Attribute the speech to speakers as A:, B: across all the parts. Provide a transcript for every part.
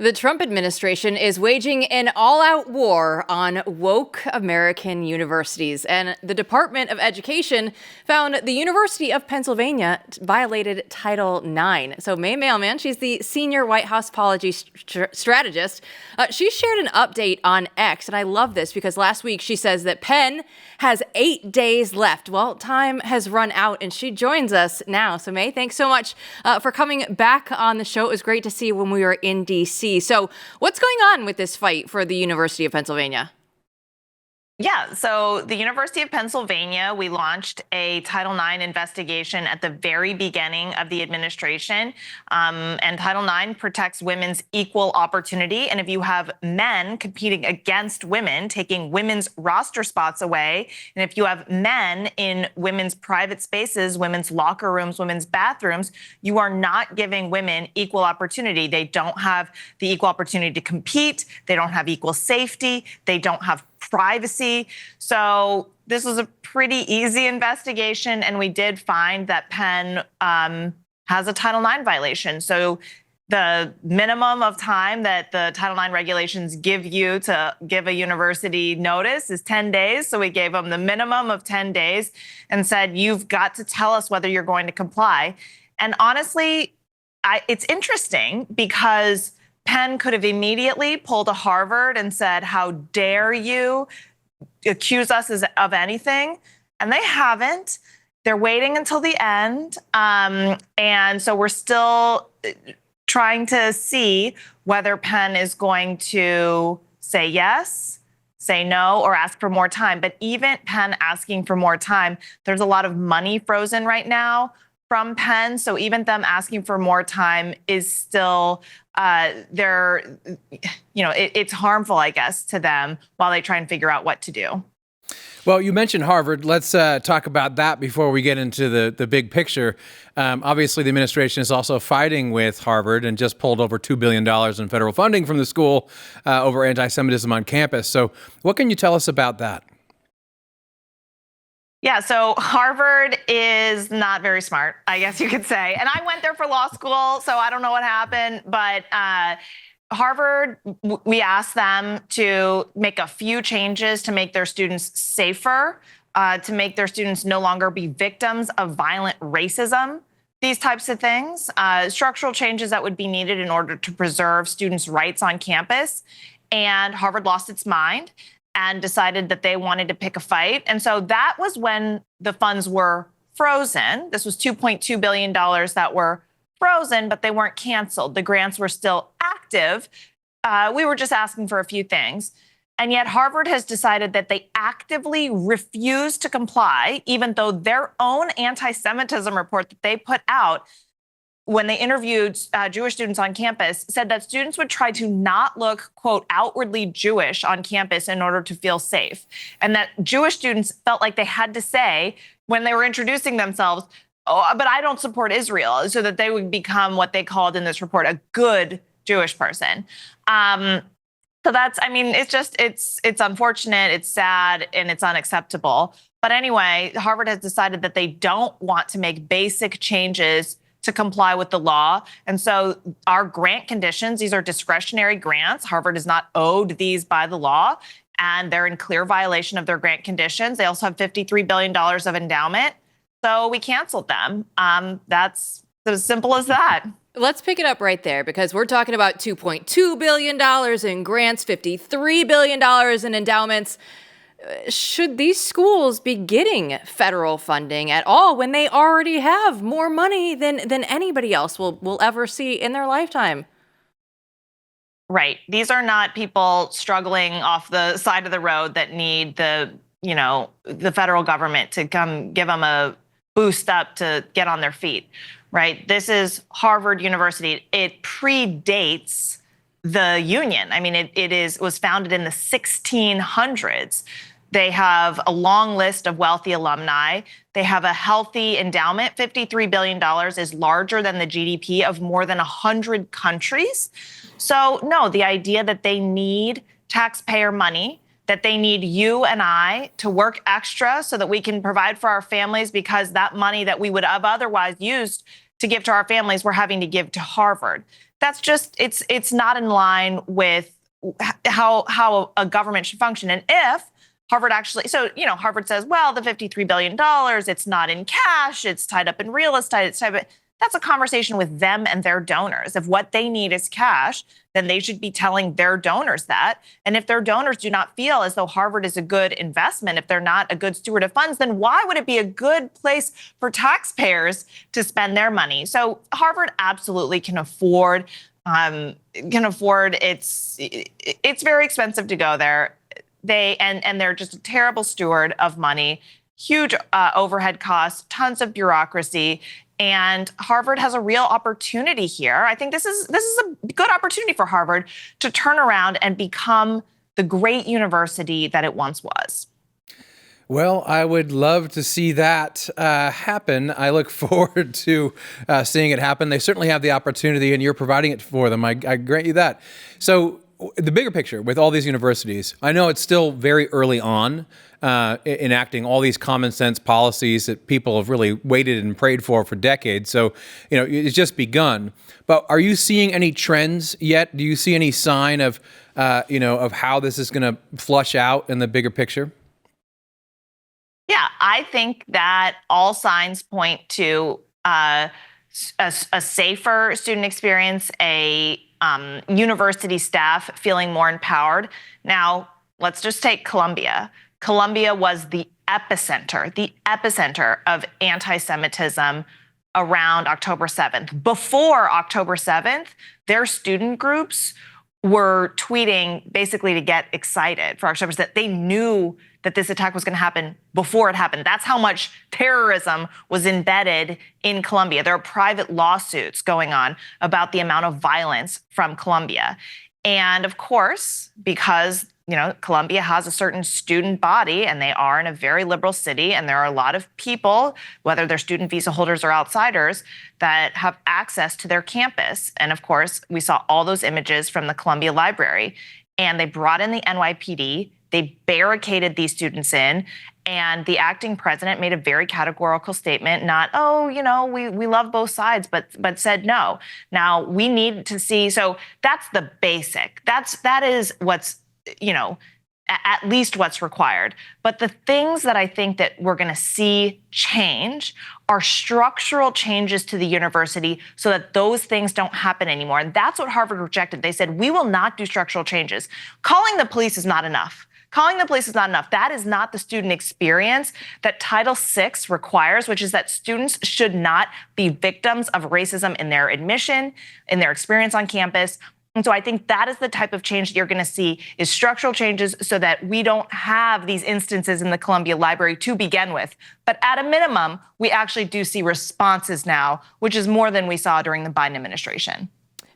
A: The Trump administration is waging an all-out war on woke American universities, and the Department of Education found the University of Pennsylvania violated Title IX. So May Mailman, she's the senior White House policy strategist. She shared an update on X, and I love this because last week she says that Penn has 8 days left. Well, time has run out, and she joins us now. So May, thanks so much for coming back on the show. It was great to see you when we were in D.C. So what's going on with this fight for the University of Pennsylvania?
B: Yeah, so the University of Pennsylvania, we launched a Title IX investigation at the very beginning of the administration. And Title IX protects women's equal opportunity. And if you have men competing against women, taking women's roster spots away, and if you have men in women's private spaces, women's locker rooms, women's bathrooms, you are not giving women equal opportunity. They don't have the equal opportunity to compete. They don't have equal safety. They don't have privacy. So this was a pretty easy investigation, and we did find that Penn has a Title IX violation. So the minimum of time that the Title IX regulations give you to give a university notice is 10 days. So we gave them the minimum of 10 days and said, you've got to tell us whether you're going to comply. And honestly, it's interesting because Penn could have immediately pulled a Harvard and said, how dare you accuse us of anything? And they haven't. They're waiting until the end. And so we're still trying to see whether Penn is going to say yes, say no, or ask for more time. But even Penn asking for more time, there's a lot of money frozen right now from Penn. So even them asking for more time is still it's harmful, I guess, to them while they try and figure out what to do.
C: Well, you mentioned Harvard. Let's talk about that before we get into the big picture. Obviously, the administration is also fighting with Harvard and just pulled over $2 billion in federal funding from the school over anti-Semitism on campus. So what can you tell us about that?
B: Yeah, so Harvard is not very smart, I guess you could say. And I went there for law school, so I don't know what happened. But Harvard, we asked them to make a few changes to make their students safer, to make their students no longer be victims of violent racism, these types of things, structural changes that would be needed in order to preserve students' rights on campus. And Harvard lost its mind and decided that they wanted to pick a fight. And so that was when the funds were frozen. This was $2.2 billion that were frozen, but they weren't canceled. The grants were still active. We were just asking for a few things. And yet Harvard has decided that they actively refuse to comply, even though their own anti-Semitism report that they put out when they interviewed Jewish students on campus, said that students would try to not look, quote, outwardly Jewish on campus in order to feel safe. And that Jewish students felt like they had to say, when they were introducing themselves, oh, but I don't support Israel, so that they would become what they called in this report a good Jewish person. So that's, I mean, it's unfortunate, it's sad, and it's unacceptable. But anyway, Harvard has decided that they don't want to make basic changes to comply with the law. And so our grant conditions, these are discretionary grants. Harvard is not owed these by the law, and they're in clear violation of their grant conditions. They also have $53 billion of endowment. So we canceled them. That's as simple as that.
A: Let's pick it up right there, because we're talking about $2.2 billion in grants, $53 billion in endowments. Should these schools be getting federal funding at all when they already have more money than anybody else will ever see in their lifetime?
B: Right. These are not people struggling off the side of the road that need the federal government to come give them a boost up to get on their feet. Right. This is Harvard University. It predates the union. I mean, it was founded in the 1600s. They have a long list of wealthy alumni. They have a healthy endowment. $53 billion is larger than the GDP of more than 100 countries. So, no, the idea that they need taxpayer money, that they need you and I to work extra so that we can provide for our families, because that money that we would have otherwise used to give to our families, we're having to give to Harvard. that's just, it's not in line with how a government should function. And if Harvard actually, so, Harvard says, well, the $53 billion, it's not in cash, it's tied up in real estate, that's a conversation with them and their donors. If what they need is cash, then they should be telling their donors that. And if their donors do not feel as though Harvard is a good investment, if they're not a good steward of funds, then why would it be a good place for taxpayers to spend their money? So Harvard absolutely can afford it's very expensive to go there. And they're just a terrible steward of money, huge overhead costs, tons of bureaucracy. And Harvard has a real opportunity here. I think this is a good opportunity for Harvard to turn around and become the great university that it once was.
C: Well, I would love to see that happen. I look forward to seeing it happen. They certainly have the opportunity, and you're providing it for them. I grant you that. So the bigger picture with all these universities, I know it's still very early on enacting all these common sense policies that people have really waited and prayed for decades. So, it's just begun. But are you seeing any trends yet? Do you see any sign of how this is going to flush out in the bigger picture?
B: Yeah, I think that all signs point to a safer student experience, a university staff feeling more empowered. Now, let's just take Columbia. Columbia was the epicenter of anti-Semitism around October 7th. Before October 7th, their student groups were tweeting basically to get excited for October 7th. They knew that this attack was going to happen before it happened. That's how much terrorism was embedded in Columbia. There are private lawsuits going on about the amount of violence from Columbia. And of course, because Columbia has a certain student body, and they are in a very liberal city, and there are a lot of people, whether they're student visa holders or outsiders, that have access to their campus. And of course, we saw all those images from the Columbia Library, and they brought in the NYPD. They barricaded these students in, and the acting president made a very categorical statement, not, we love both sides, but said no. Now, we need to see, so that's the basic. That is what's, at least what's required. But the things that I think that we're going to see change are structural changes to the university so that those things don't happen anymore. And that's what Harvard rejected. They said, we will not do structural changes. Calling the police is not enough. Calling the police is not enough. That is not the student experience that Title VI requires, which is that students should not be victims of racism in their admission, in their experience on campus. And so I think that is the type of change that you're going to see, is structural changes so that we don't have these instances in the Columbia Library to begin with. But at a minimum, we actually do see responses now, which is more than we saw during the Biden administration.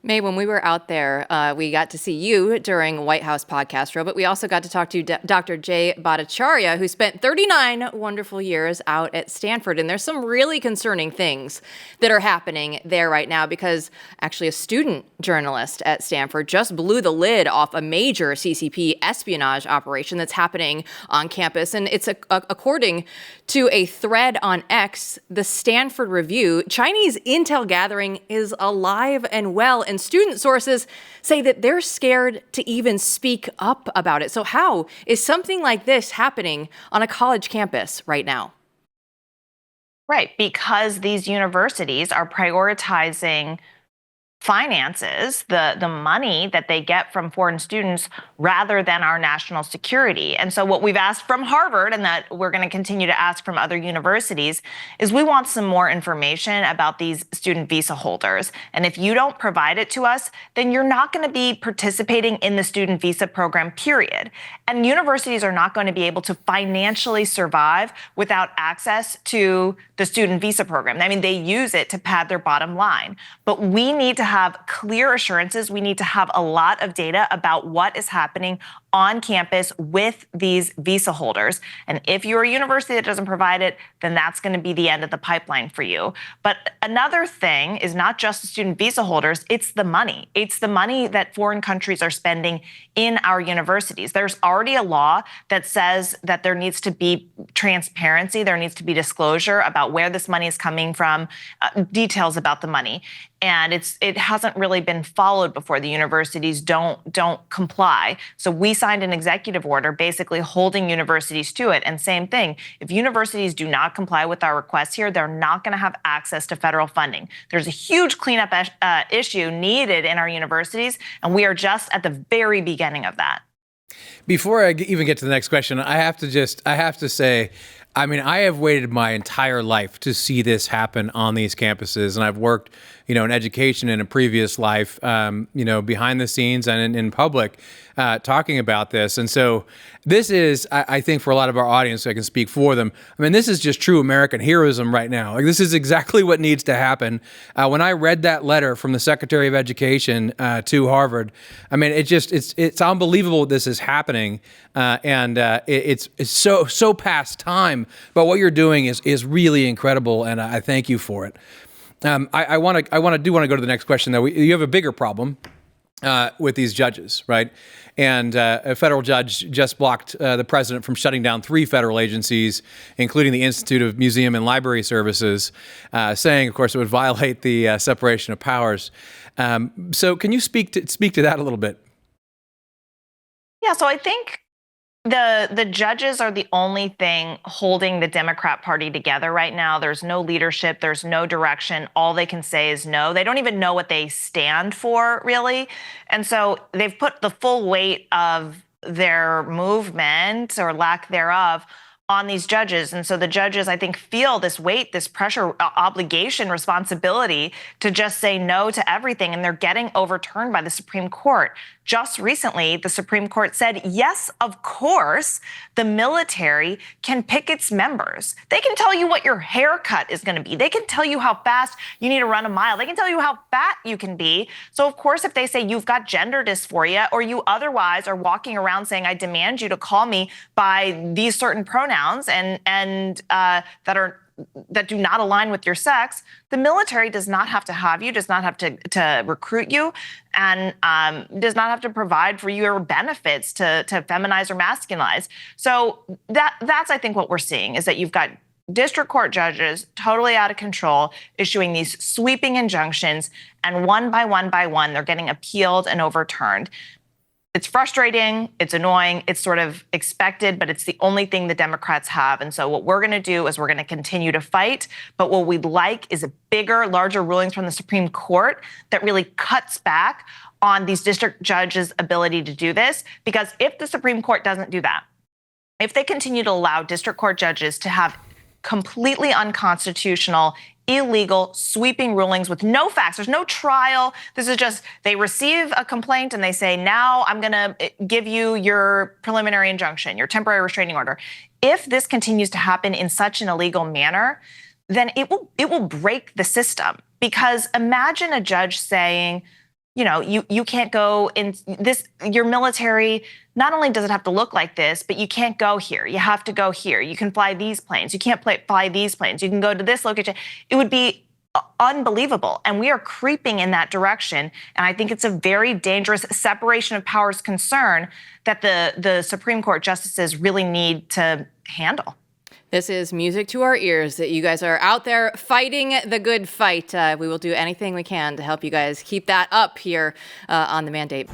A: May, when we were out there, we got to see you during White House Podcast Row, but we also got to talk to Dr. Jay Bhattacharya, who spent 39 wonderful years out at Stanford. And there's some really concerning things that are happening there right now, because actually a student journalist at Stanford just blew the lid off a major CCP espionage operation that's happening on campus. And it's according to a thread on X, the Stanford Review, Chinese intel gathering is alive and well, and student sources say that they're scared to even speak up about it. So how is something like this happening on a college campus right now?
B: Right, because these universities are prioritizing finances, the money that they get from foreign students, rather than our national security. And so what we've asked from Harvard, and that we're going to continue to ask from other universities, is we want some more information about these student visa holders. And if you don't provide it to us, then you're not going to be participating in the student visa program, period. And universities are not going to be able to financially survive without access to the student visa program. I mean, they use it to pad their bottom line. But we need to have clear assurances. We need to have a lot of data about what is happening on campus with these visa holders. And if you're a university that doesn't provide it, then that's going to be the end of the pipeline for you. But another thing is not just the student visa holders, it's the money. It's the money that foreign countries are spending in our universities. There's already a law that says that there needs to be transparency, there needs to be disclosure about where this money is coming from, details about the money. And it hasn't really been followed before. The universities don't comply. So we signed an executive order basically holding universities to it. And same thing, if universities do not comply with our requests here, they're not going to have access to federal funding. There's a huge cleanup issue needed in our universities, and we are just at the very beginning of that.
C: Before I even get to the next question, I have to say, I mean, I have waited my entire life to see this happen on these campuses, and I've worked, in education in a previous life, behind the scenes and in public, talking about this. And so this is, I think, for a lot of our audience, so I can speak for them, I mean, this is just true American heroism right now. Like, this is exactly what needs to happen. When I read that letter from the Secretary of Education to Harvard, I mean, it's unbelievable this is happening, and it's so past time. But what you're doing is really incredible, and I thank you for it. I want to go to the next question, though. You have a bigger problem with these judges, right? And a federal judge just blocked the president from shutting down 3 federal agencies, including the Institute of Museum and Library Services, saying, of course, it would violate the separation of powers. So can you speak to that a little bit?
B: Yeah, so I think the judges are the only thing holding the Democrat Party together right now. There's no leadership. There's no direction. All they can say is no. They don't even know what they stand for, really. And so they've put the full weight of their movement or lack thereof on these judges. And so the judges, I think, feel this weight, this pressure, obligation, responsibility to just say no to everything. And they're getting overturned by the Supreme Court. Just recently, the Supreme Court said, yes, of course, the military can pick its members. They can tell you what your haircut is going to be. They can tell you how fast you need to run a mile. They can tell you how fat you can be. So, of course, if they say you've got gender dysphoria, or you otherwise are walking around saying, I demand you to call me by these certain pronouns and that do not align with your sex, the military does not have to have you, does not have to recruit you, and does not have to provide for your benefits to feminize or masculinize. So that's, I think, what we're seeing is that you've got district court judges totally out of control, issuing these sweeping injunctions, and one by one, they're getting appealed and overturned. It's frustrating, it's annoying, it's sort of expected, but it's the only thing the Democrats have. And so what we're going to do is we're going to continue to fight. But what we'd like is a bigger, larger rulings from the Supreme Court that really cuts back on these district judges' ability to do this. Because if the Supreme Court doesn't do that, if they continue to allow district court judges to have completely unconstitutional, illegal, sweeping rulings with no facts. There's no trial. This is just, they receive a complaint and they say, now I'm going to give you your preliminary injunction, your temporary restraining order. If this continues to happen in such an illegal manner, then it will break the system. Because imagine a judge saying, you can't go in this, your military, not only does it have to look like this, but you can't go here. You have to go here. You can fly these planes. You can't fly these planes. You can go to this location. It would be unbelievable. And we are creeping in that direction. And I think it's a very dangerous separation of powers concern that the Supreme Court justices really need to handle.
A: This is music to our ears that you guys are out there fighting the good fight. We will do anything we can to help you guys keep that up here on The Mandate.